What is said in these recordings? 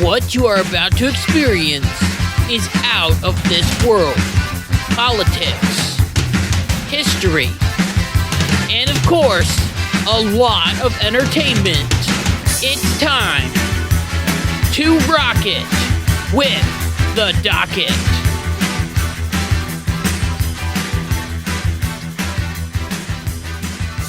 What you are about to experience is out of this world. Politics, history, and of course, a lot of entertainment. It's time to rock it with the Docket.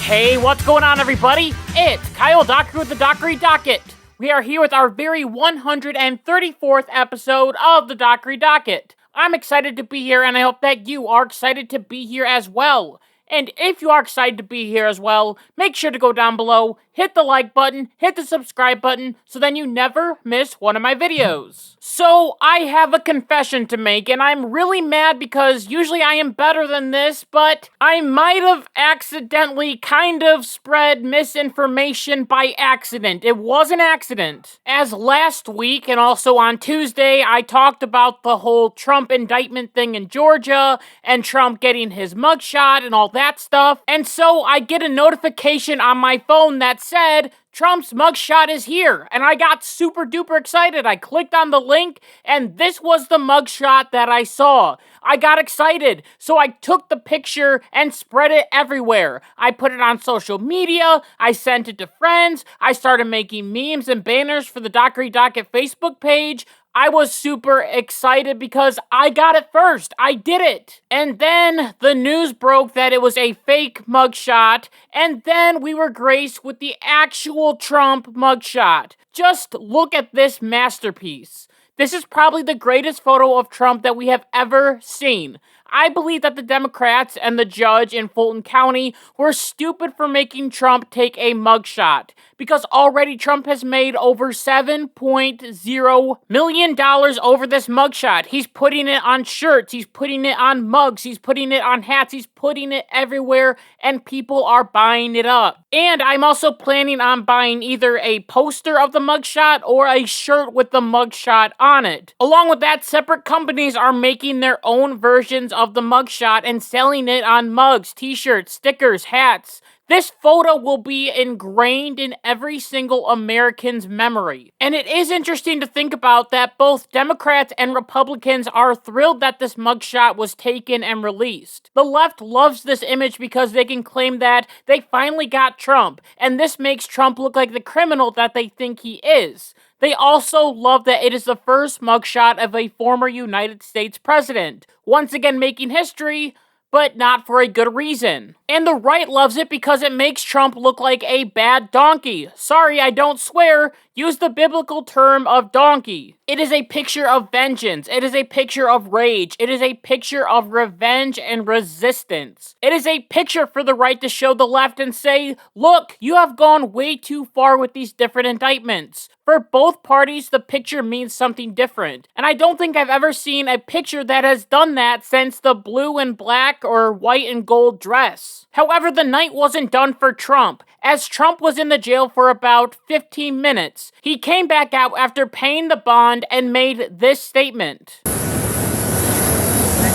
Hey, what's going on, everybody? It's Kyle Dockery with the Dockery Docket. We are here with our very 134th episode of the Dockery Docket. I'm excited to be here, and I hope that you are excited to be here as well. And if you are excited to be here as well, make sure to go down below, hit the like button, hit the subscribe button, so then you never miss one of my videos. So, I have a confession to make, and I'm really mad because usually I am better than this, but I might have accidentally kind of spread misinformation by accident. It was an accident. As last week, and also on Tuesday, I talked about the whole Trump indictment thing in Georgia, and Trump getting his mugshot and all that stuff, and so I get a notification on my phone that said, Trump's mugshot is here, and I got super duper excited. I clicked on the link, and this was the mugshot that I saw. I got excited, so I took the picture and spread it everywhere. I put it on social media, I sent it to friends, I started making memes and banners for the Dockery Docket Facebook page. I was super excited because I got it first. I did it. And then the news broke that it was a fake mugshot, and then we were graced with the actual Trump mugshot. Just look at this masterpiece. This is probably the greatest photo of Trump that we have ever seen. I believe that the Democrats and the judge in Fulton County were stupid for making Trump take a mugshot, because already Trump has made over $7.0 million over this mugshot. He's putting it on shirts, he's putting it on mugs, he's putting it on hats, he's putting it everywhere, and people are buying it up. And I'm also planning on buying either a poster of the mugshot or a shirt with the mugshot on it. Along with that, separate companies are making their own versions of the mugshot and selling it on mugs, t-shirts, stickers, hats. This photo will be ingrained in every single American's memory. And it is interesting to think about that both Democrats and Republicans are thrilled that this mugshot was taken and released. The left loves this image because they can claim that they finally got Trump, and this makes Trump look like the criminal that they think he is. They also love that it is the first mugshot of a former United States president, once again making history, but not for a good reason. And the right loves it because it makes Trump look like a bad donkey. Sorry, I don't swear. Use the biblical term of donkey. It is a picture of vengeance. It is a picture of rage. It is a picture of revenge and resistance. It is a picture for the right to show the left and say, look, you have gone way too far with these different indictments. For both parties, the picture means something different. And I don't think I've ever seen a picture that has done that since the blue and black or white and gold dress. However, the night wasn't done for Trump, as Trump was in the jail for about 15 minutes. He came back out after paying the bond and made this statement. Thank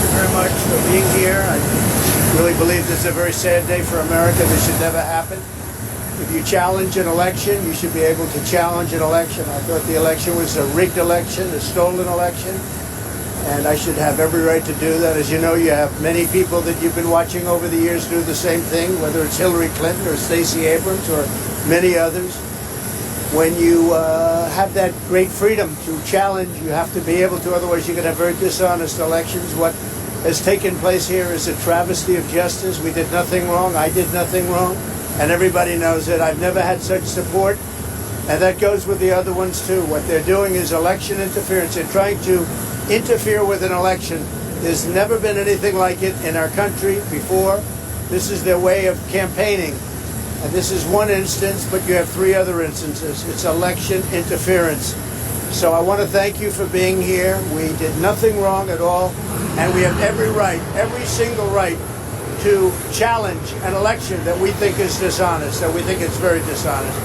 you very much for being here. I really believe this is a very sad day for America. This should never happen. If you challenge an election, you should be able to challenge an election. I thought the election was a rigged election, a stolen election, and I should have every right to do that. As you know, you have many people that you've been watching over the years do the same thing, whether it's Hillary Clinton or Stacey Abrams or many others. When you have that great freedom to challenge, you have to be able to, otherwise you can have very dishonest elections. What has taken place here is a travesty of justice. We did nothing wrong. I did nothing wrong. And everybody knows it. I've never had such support, and that goes with the other ones too. What they're doing is election interference. They're trying to interfere with an election. There's never been anything like it in our country before. This is their way of campaigning. And this is one instance, but you have three other instances. It's election interference. So I want to thank you for being here. We did nothing wrong at all, and we have every right, every single right, to challenge an election that we think is dishonest, that we think is very dishonest.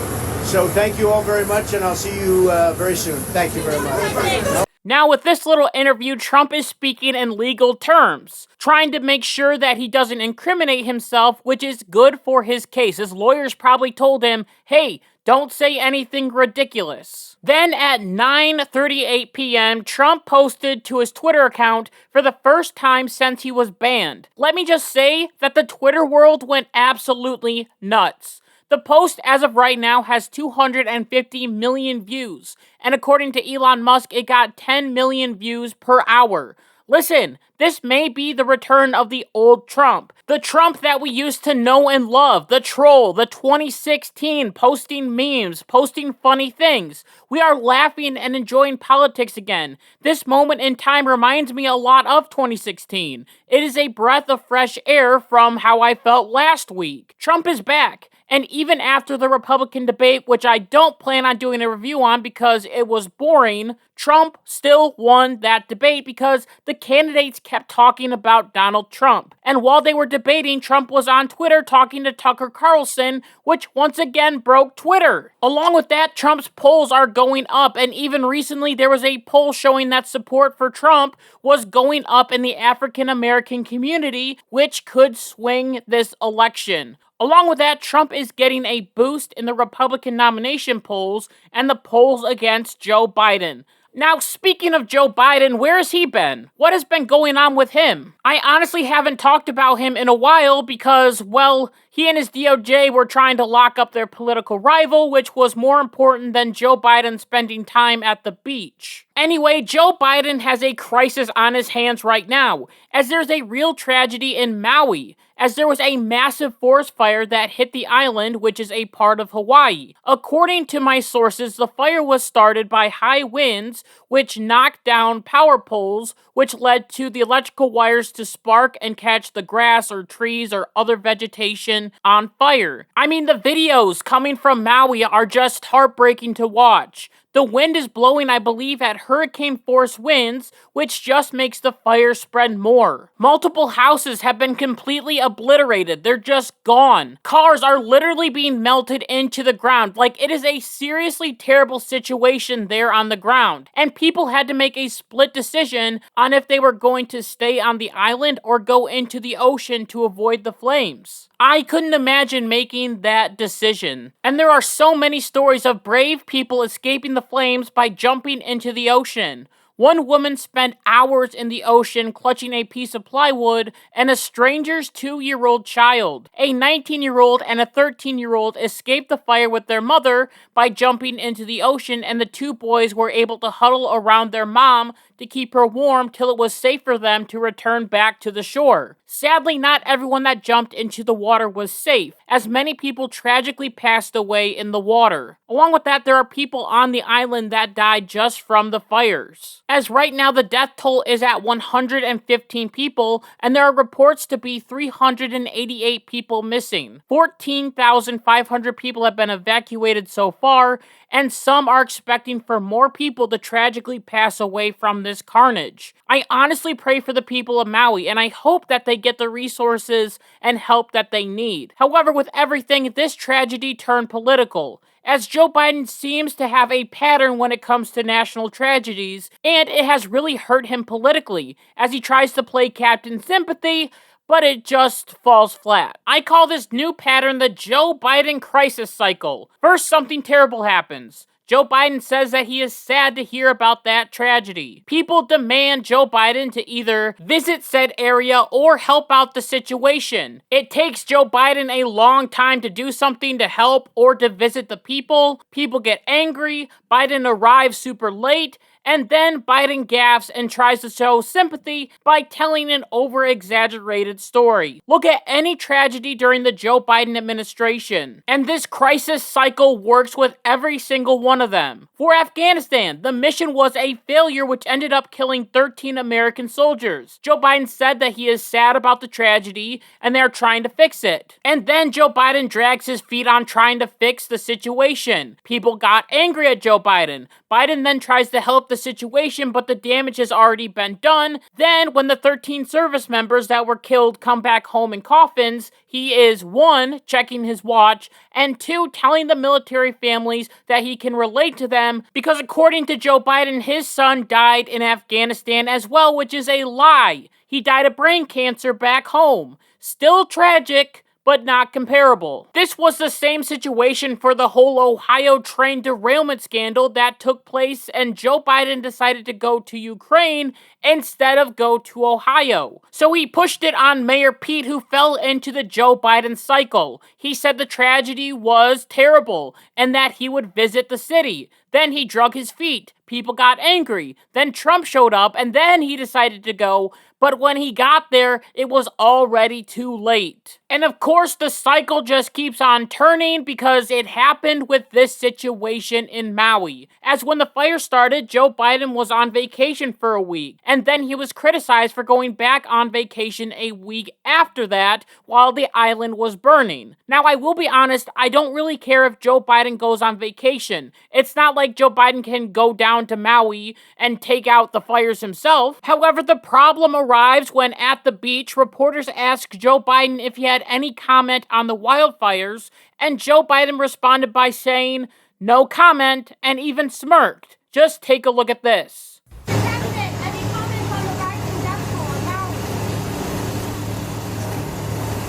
So thank you all very much, and I'll see you very soon. Thank you very much. Now with this little interview, Trump is speaking in legal terms, trying to make sure that he doesn't incriminate himself, which is good for his case. His lawyers probably told him, hey, Don't say anything ridiculous. Then at 9:38 p.m., Trump posted to his Twitter account for the first time since he was banned. Let me just say that the Twitter world went absolutely nuts. The post, as of right now, has 250 million views, and according to Elon Musk, it got 10 million views per hour. Listen, this may be the return of the old Trump. The Trump that we used to know and love. The troll, the 2016, posting memes, posting funny things. We are laughing and enjoying politics again. This moment in time reminds me a lot of 2016. It is a breath of fresh air from how I felt last week. Trump is back. And even after the Republican debate, which I don't plan on doing a review on because it was boring, Trump still won that debate because the candidates kept talking about Donald Trump. And while they were debating, Trump was on Twitter talking to Tucker Carlson, which once again broke Twitter. Along with that, Trump's polls are going up, and even recently there was a poll showing that support for Trump was going up in the African American community, which could swing this election. Along with that, Trump is getting a boost in the Republican nomination polls and the polls against Joe Biden. Now, speaking of Joe Biden, where has he been? What has been going on with him? I honestly haven't talked about him in a while because, well, he and his DOJ were trying to lock up their political rival, which was more important than Joe Biden spending time at the beach. Anyway, Joe Biden has a crisis on his hands right now, as there's a real tragedy in Maui, as there was a massive forest fire that hit the island, which is a part of Hawaii. According to my sources, the fire was started by high winds, which knocked down power poles, which led to the electrical wires to spark and catch the grass or trees or other vegetation on fire. I mean, the videos coming from Maui are just heartbreaking to watch. The wind is blowing, I believe, at hurricane force winds, which just makes the fire spread more. Multiple houses have been completely obliterated. They're just gone. Cars are literally being melted into the ground. Like, it is a seriously terrible situation there on the ground. And people had to make a split decision on if they were going to stay on the island or go into the ocean to avoid the flames. I couldn't imagine making that decision. And there are so many stories of brave people escaping the flames by jumping into the ocean. One woman spent hours in the ocean clutching a piece of plywood and a stranger's 2-year-old child. A 19-year-old and a 13-year-old escaped the fire with their mother by jumping into the ocean, and the two boys were able to huddle around their mom to keep her warm till it was safe for them to return back to the shore. Sadly, not everyone that jumped into the water was safe, as many people tragically passed away in the water. Along with that, there are people on the island that died just from the fires. As right now, the death toll is at 115 people, and there are reports to be 388 people missing. 14,500 people have been evacuated so far, and some are expecting for more people to tragically pass away from this carnage. I honestly pray for the people of Maui, and I hope that they get the resources and help that they need. However, with everything, this tragedy turned political, as Joe Biden seems to have a pattern when it comes to national tragedies, and it has really hurt him politically, as he tries to play Captain Sympathy, but it just falls flat. I call this new pattern the Joe Biden crisis cycle. First, something terrible happens. Joe Biden says that he is sad to hear about that tragedy. People demand Joe Biden to either visit said area or help out the situation. It takes Joe Biden a long time to do something to help or to visit the people. People get angry, Biden arrives super late, and then Biden gaffes and tries to show sympathy by telling an over-exaggerated story. Look at any tragedy during the Joe Biden administration, and this crisis cycle works with every single one of them. For Afghanistan, the mission was a failure which ended up killing 13 American soldiers. Joe Biden said that he is sad about the tragedy and they're trying to fix it. And then Joe Biden drags his feet on trying to fix the situation. People got angry at Joe Biden. Biden then tries to help the situation, but the damage has already been done. Then, when the 13 service members that were killed come back home in coffins, he is 1, checking his watch, and 2, telling the military families that he can relate to them because according to Joe Biden, his son died in Afghanistan as well, which is a lie. He died of brain cancer back home. Still tragic, but not comparable. This was the same situation for the whole Ohio train derailment scandal that took place, and Joe Biden decided to go to Ukraine instead of go to Ohio. So he pushed it on Mayor Pete, who fell into the Joe Biden cycle. He said the tragedy was terrible and that he would visit the city. Then he drug his feet. People got angry. Then Trump showed up, and then he decided to go. But when he got there, it was already too late. And of course, the cycle just keeps on turning because it happened with this situation in Maui. As when the fire started, Joe Biden was on vacation for a week. And then he was criticized for going back on vacation a week after that while the island was burning. Now, I will be honest, I don't really care if Joe Biden goes on vacation. It's not like Joe Biden can go down to Maui and take out the fires himself. However, the problem arrives when at the beach, reporters asked Joe Biden if he had any comment on the wildfires, and Joe Biden responded by saying, "No comment," and even smirked. Just take a look at this. President, any comments on the rising death toll in Maui?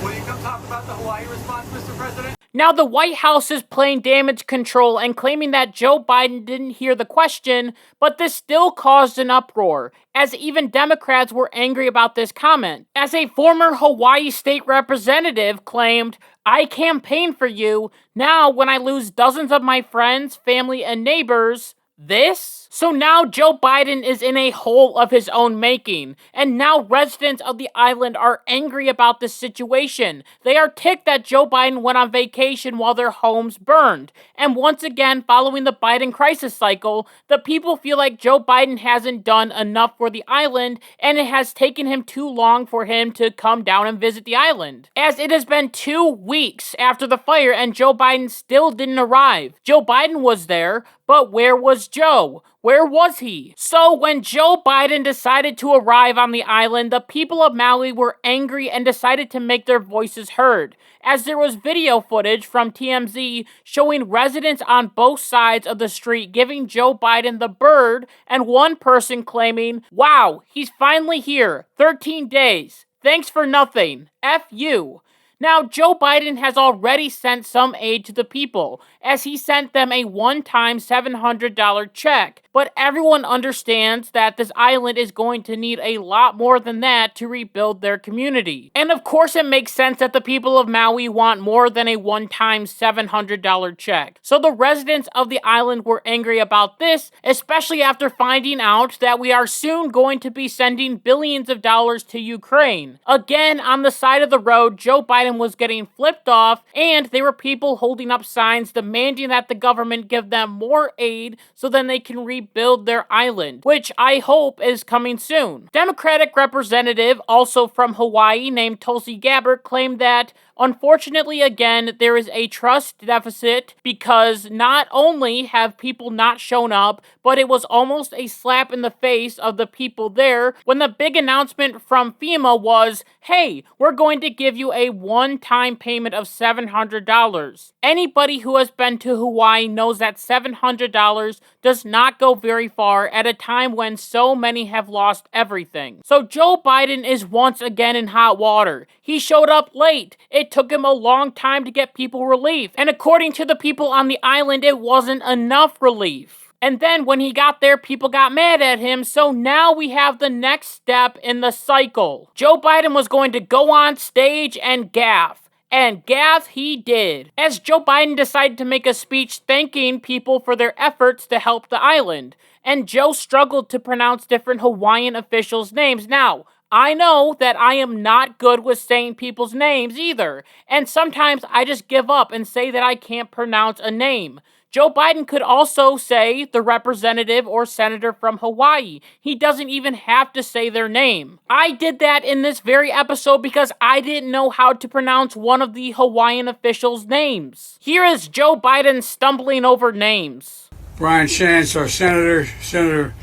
Will you come talk about the Hawaii response, Mr. President? Now, the White House is playing damage control and claiming that Joe Biden didn't hear the question, but this still caused an uproar, as even Democrats were angry about this comment. As a former Hawaii state representative claimed, "I campaigned for you. Now, when I lose dozens of my friends, family, and neighbors, this?" So now Joe Biden is in a hole of his own making, and now residents of the island are angry about this situation. They are ticked that Joe Biden went on vacation while their homes burned. And once again, following the Biden crisis cycle, the people feel like Joe Biden hasn't done enough for the island, and it has taken him too long for him to come down and visit the island. As it has been 2 weeks after the fire and Joe Biden still didn't arrive. Joe Biden was there, but where was Joe? Where was he? So when Joe Biden decided to arrive on the island, the people of Maui were angry and decided to make their voices heard, as there was video footage from TMZ showing residents on both sides of the street giving Joe Biden the bird, and one person claiming, "Wow, he's finally here. 13 days. Thanks for nothing. F you." Now, Joe Biden has already sent some aid to the people, as he sent them a one-time $700 check. But everyone understands that this island is going to need a lot more than that to rebuild their community. And of course, it makes sense that the people of Maui want more than a one-time $700 check. So the residents of the island were angry about this, especially after finding out that we are soon going to be sending billions of dollars to Ukraine. Again, on the side of the road, Joe Biden was getting flipped off, and there were people holding up signs demanding that the government give them more aid so then they can rebuild their island, which I hope is coming soon. Democratic representative, also from Hawaii, named Tulsi Gabbard, claimed that unfortunately, again, there is a trust deficit because not only have people not shown up, but it was almost a slap in the face of the people there when the big announcement from FEMA was, "Hey, we're going to give you a one-time payment of $700. Anybody who has been to Hawaii knows that $700 does not go very far at a time when so many have lost everything. So Joe Biden is once again in hot water. He showed up late. It took him a long time to get people relief. And according to the people on the island, it wasn't enough relief. And then when he got there, people got mad at him, so now we have the next step in the cycle. Joe Biden was going to go on stage and gaffe. And gaffe he did, as Joe Biden decided to make a speech thanking people for their efforts to help the island. And Joe struggled to pronounce different Hawaiian officials' names. Now, I know that I am not good with saying people's names either, and sometimes I just give up and say that I can't pronounce a name. Joe Biden could also say the representative or senator from Hawaii. He doesn't even have to say their name. I did that in this very episode because I didn't know how to pronounce one of the Hawaiian officials' names. Here is Joe Biden stumbling over names. Brian Shantz, our senator, Senator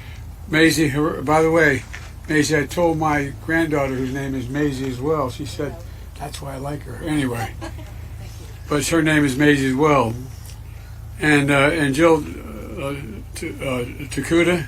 Maisie. By the way, Maisie, I told my granddaughter, whose name is Maisie as well. She said, "That's why I like her." Anyway, but her name is Maisie as well. And Jill Takuda,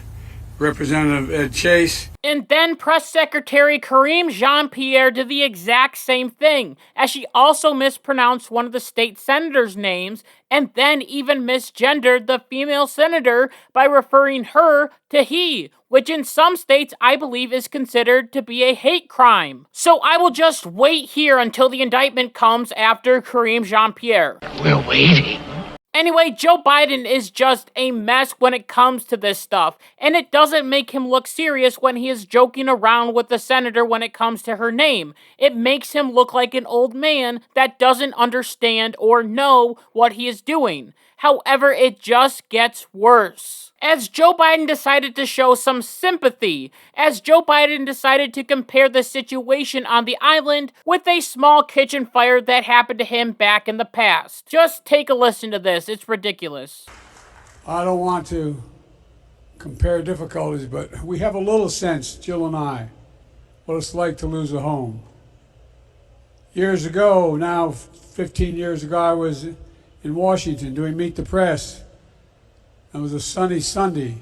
Representative Ed Chase. And then Press Secretary Karine Jean-Pierre did the exact same thing, as she also mispronounced one of the state senators' names, and then even misgendered the female senator by referring her to he, which in some states I believe is considered to be a hate crime. So I will just wait here until the indictment comes after Karine Jean-Pierre. We're waiting. Anyway, Joe Biden is just a mess when it comes to this stuff, and it doesn't make him look serious when he is joking around with the senator when it comes to her name. It makes him look like an old man that doesn't understand or know what he is doing. However, it just gets worse. As Joe Biden decided to show some sympathy, as Joe Biden decided to compare the situation on the island with a small kitchen fire that happened to him back in the past. Just take a listen to this, it's ridiculous. I don't want to compare difficulties, but we have a little sense, Jill and I, what it's like to lose a home. Years ago, now 15 years ago, I was in Washington doing Meet the Press. It was a sunny Sunday,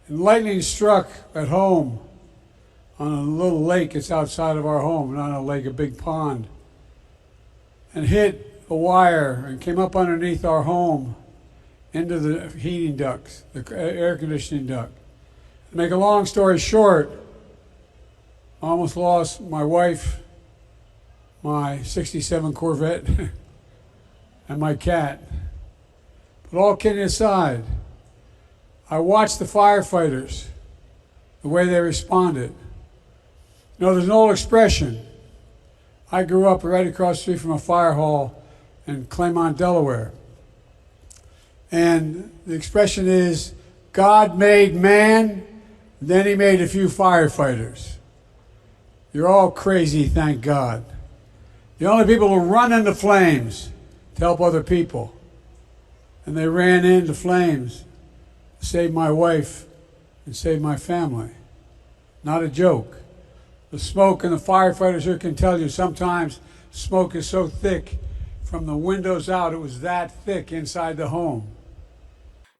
and lightning struck at home on a little lake that's outside of our home, not a lake, a big pond, and hit a wire and came up underneath our home into the heating ducts, the air conditioning duct. To make a long story short, I almost lost my wife, my 67 Corvette, and my cat. But all kidding aside, I watched the firefighters, the way they responded. You know, there's an old expression. I grew up right across the street from a fire hall in Claymont, Delaware. And the expression is, God made man, then he made a few firefighters. You're all crazy, thank God. The only people who run into flames to help other people. And they ran into flames, saved my wife, and saved my family. Not a joke. The smoke, and the firefighters here can tell you, sometimes smoke is so thick from the windows out, it was that thick inside the home.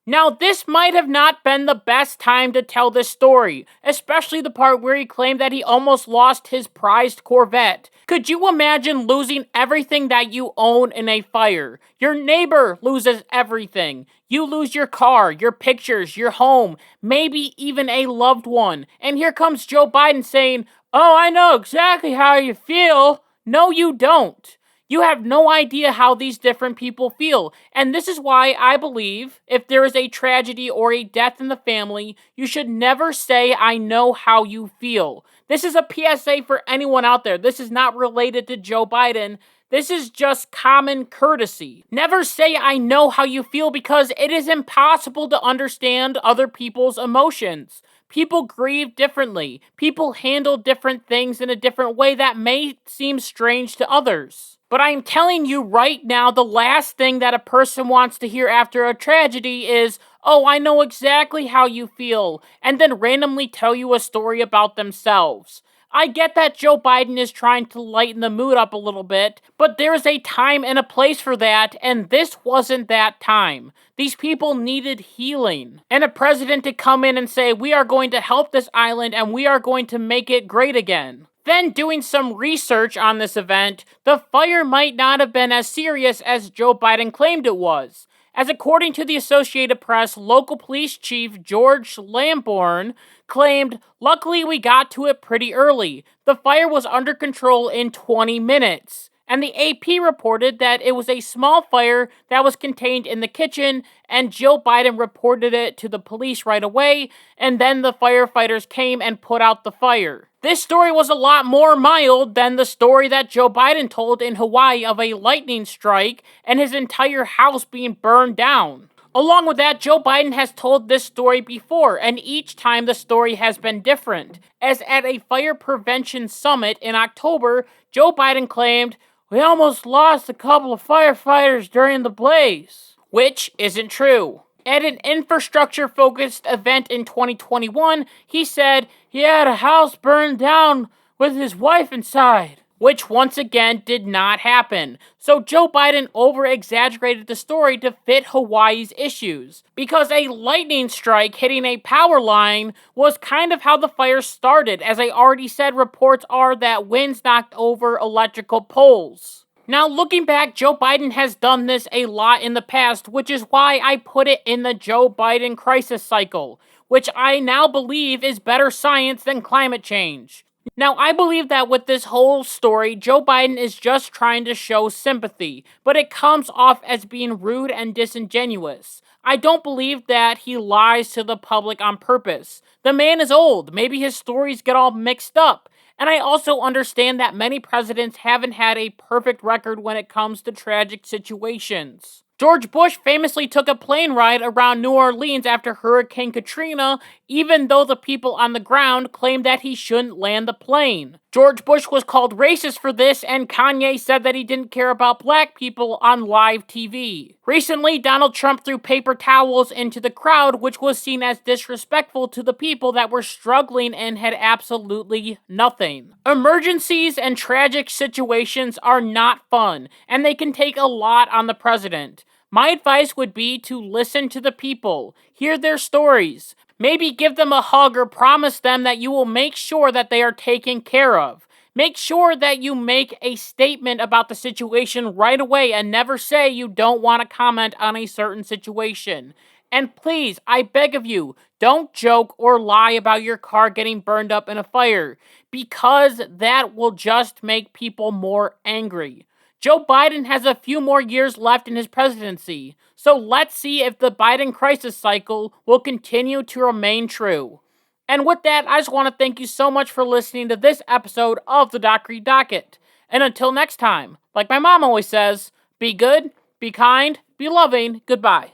Now, this might have not been the best time to tell this story, especially the part where he claimed that he almost lost his prized Corvette. Could you imagine losing everything that you own in a fire? Your neighbor loses everything. You lose your car, your pictures, your home, maybe even a loved one. And here comes Joe Biden saying, "Oh, I know exactly how you feel." No, you don't. You have no idea how these different people feel. And this is why I believe if there is a tragedy or a death in the family, you should never say, "I know how you feel." This is a PSA for anyone out there. This is not related to Joe Biden. This is just common courtesy. Never say, "I know how you feel," because it is impossible to understand other people's emotions. People grieve differently. People handle different things in a different way that may seem strange to others. But I'm telling you right now, the last thing that a person wants to hear after a tragedy is, "Oh, I know exactly how you feel," and then randomly tell you a story about themselves. I get that Joe Biden is trying to lighten the mood up a little bit, but there is a time and a place for that, and this wasn't that time. These people needed healing. And a president to come in and say, "We are going to help this island and we are going to make it great again." Then doing some research on this event, the fire might not have been as serious as Joe Biden claimed it was. As according to the Associated Press, local police chief George Lamborn claimed, "Luckily we got to it pretty early. The fire was under control in 20 minutes. And the AP reported that it was a small fire that was contained in the kitchen, and Joe Biden reported it to the police right away, and then the firefighters came and put out the fire." This story was a lot more mild than the story that Joe Biden told in Hawaii of a lightning strike and his entire house being burned down. Along with that, Joe Biden has told this story before, and each time the story has been different. As at a fire prevention summit in October, Joe Biden claimed, "We almost lost a couple of firefighters during the blaze," which isn't true. At an infrastructure-focused event in 2021, he said he had a house burned down with his wife inside. which once again did not happen. So Joe Biden over-exaggerated the story to fit Hawaii's issues, because a lightning strike hitting a power line was kind of how the fire started. As I already said, reports are that winds knocked over electrical poles. Now, looking back, Joe Biden has done this a lot in the past, which is why I put it in the Joe Biden crisis cycle, which I now believe is better science than climate change. Now, I believe that with this whole story, Joe Biden is just trying to show sympathy, but it comes off as being rude and disingenuous. I don't believe that he lies to the public on purpose. The man is old. Maybe his stories get all mixed up. And I also understand that many presidents haven't had a perfect record when it comes to tragic situations. George Bush famously took a plane ride around New Orleans after Hurricane Katrina, even though the people on the ground claimed that he shouldn't land the plane. George Bush was called racist for this, and Kanye said that he didn't care about black people on live TV. Recently, Donald Trump threw paper towels into the crowd, which was seen as disrespectful to the people that were struggling and had absolutely nothing. Emergencies and tragic situations are not fun, and they can take a lot on the president. My advice would be to listen to the people, hear their stories, maybe give them a hug or promise them that you will make sure that they are taken care of. Make sure that you make a statement about the situation right away and never say you don't want to comment on a certain situation. And please, I beg of you, don't joke or lie about your car getting burned up in a fire, because that will just make people more angry. Joe Biden has a few more years left in his presidency, so let's see if the Biden crisis cycle will continue to remain true. And with that, I just want to thank you so much for listening to this episode of the Dockery Docket. And until next time, like my mom always says, be good, be kind, be loving, goodbye.